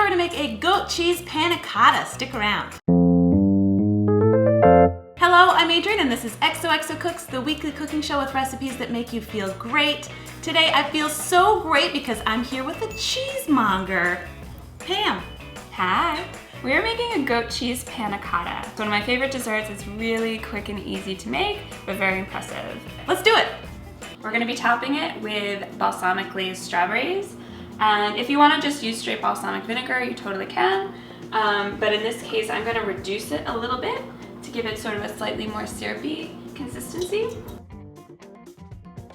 we're gonna make a goat cheese panna cotta. Stick around. Hello, I'm Adrienne and this is XOXO Cooks, the weekly cooking show with recipes that make you feel great. Today I feel so great because I'm here with a cheesemonger. Pam. Hi. We're making a goat cheese panna cotta. It's one of my favorite desserts. It's really quick and easy to make, but very impressive. Let's do it. We're gonna be topping it with balsamic glazed strawberries. And if you wanna just use straight balsamic vinegar, you totally can. But in this case, I'm gonna reduce it a little bit to give it sort of a slightly more syrupy consistency.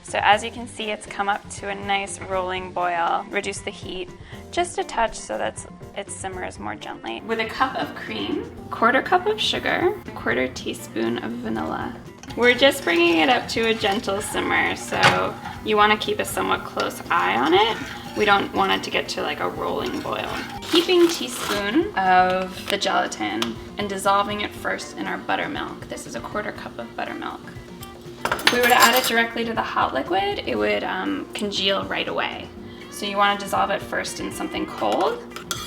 So as you can see, it's come up to a nice rolling boil. Reduce the heat just a touch so that it simmers more gently. With a cup of cream, 1/4 cup of sugar, 1/4 teaspoon of vanilla. We're just bringing it up to a gentle simmer, so you want to keep a somewhat close eye on it. We don't want it to get to like a rolling boil. Heaping teaspoon of the gelatin and dissolving it first in our buttermilk. This is a 1/4 cup of buttermilk. If we were to add it directly to the hot liquid, it would congeal right away. So you want to dissolve it first in something cold.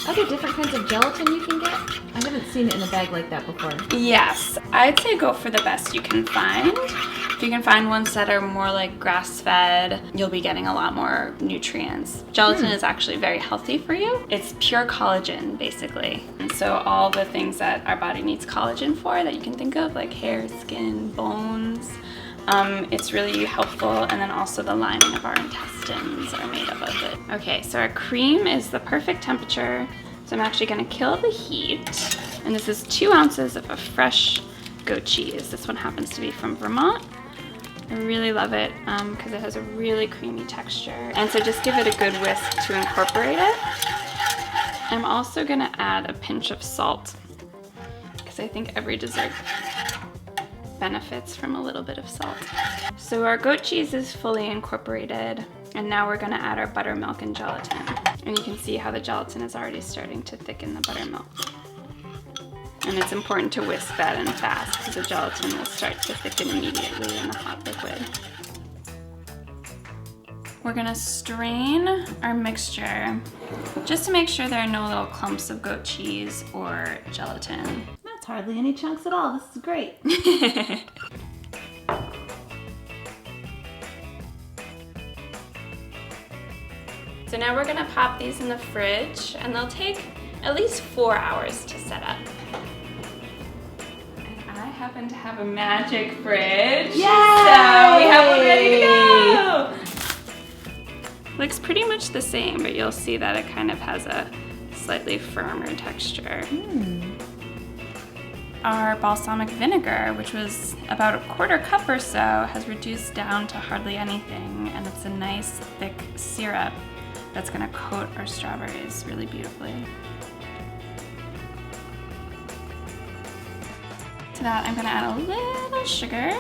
Are there different kinds of gelatin you can get? I haven't seen it in a bag like that before. Yes, I'd say go for the best you can find. If you can find ones that are more like grass-fed, you'll be getting a lot more nutrients. Gelatin is actually very healthy for you. It's pure collagen, basically. And so all the things that our body needs collagen for that you can think of, like hair, skin, bones, it's really helpful, and then also the lining of our intestines are made up of it. Okay, so our cream is the perfect temperature, so I'm actually gonna kill the heat, and this is 2 ounces of a fresh goat cheese. This one happens to be from Vermont. I really love it because it has a really creamy texture, and so just give it a good whisk to incorporate it. I'm also gonna add a pinch of salt because I think every dessert benefits from a little bit of salt. So our goat cheese is fully incorporated, and now we're gonna add our buttermilk and gelatin. And you can see how the gelatin is already starting to thicken the buttermilk. And it's important to whisk that in fast because the gelatin will start to thicken immediately in the hot liquid. We're gonna strain our mixture just to make sure there are no little clumps of goat cheese or gelatin. That's hardly any chunks at all. This is great. So now we're gonna pop these in the fridge, and they'll take at least 4 hours to set up. And I happen to have a magic fridge. Yay! So we have one ready to go. Looks pretty much the same, but you'll see that it kind of has a slightly firmer texture. Our balsamic vinegar, which was about a 1/4 cup or so, has reduced down to hardly anything, and it's a nice thick syrup that's gonna coat our strawberries really beautifully. To that, I'm gonna add a little sugar.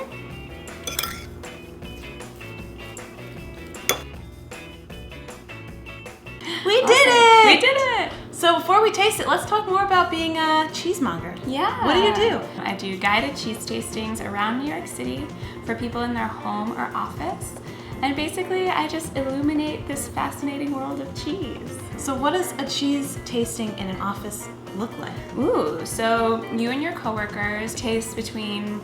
We did it! We did it! So before we taste it, let's talk more about being a cheesemonger. Yeah. What do you do? I do guided cheese tastings around New York City for people in their home or office. And basically, I just illuminate this fascinating world of cheese. So what does a cheese tasting in an office look like? Ooh, so you and your coworkers taste between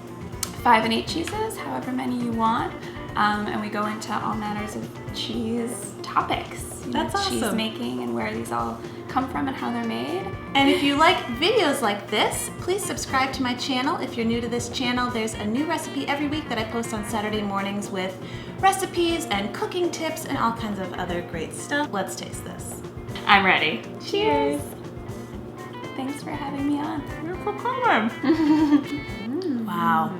5 and 8 cheeses, however many you want. And we go into all manners of cheese topics. That's awesome. Cheese making and where these all come from and how they're made. And if you like videos like this, please subscribe to my channel. If you're new to this channel, there's a new recipe every week that I post on Saturday mornings with recipes and cooking tips and all kinds of other great stuff. Let's taste this. I'm ready. Cheers. Thanks for having me on. You're so kind. Wow.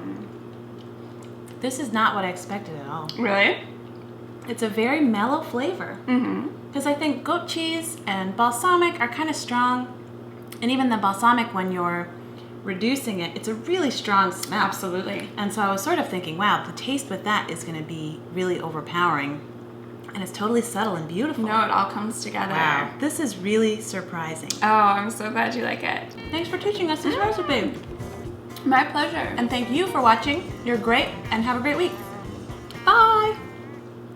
This is not what I expected at all. Really? It's a very mellow flavor. Because I think goat cheese and balsamic are kind of strong. And even the balsamic, when you're reducing it, it's a really strong smell. Absolutely. And so I was sort of thinking, wow, the taste with that is going to be really overpowering. And it's totally subtle and beautiful. No, it all comes together. Wow. This is really surprising. Oh, I'm so glad you like it. Thanks for teaching us this recipe. My pleasure. And thank you for watching. You're great, and have a great week.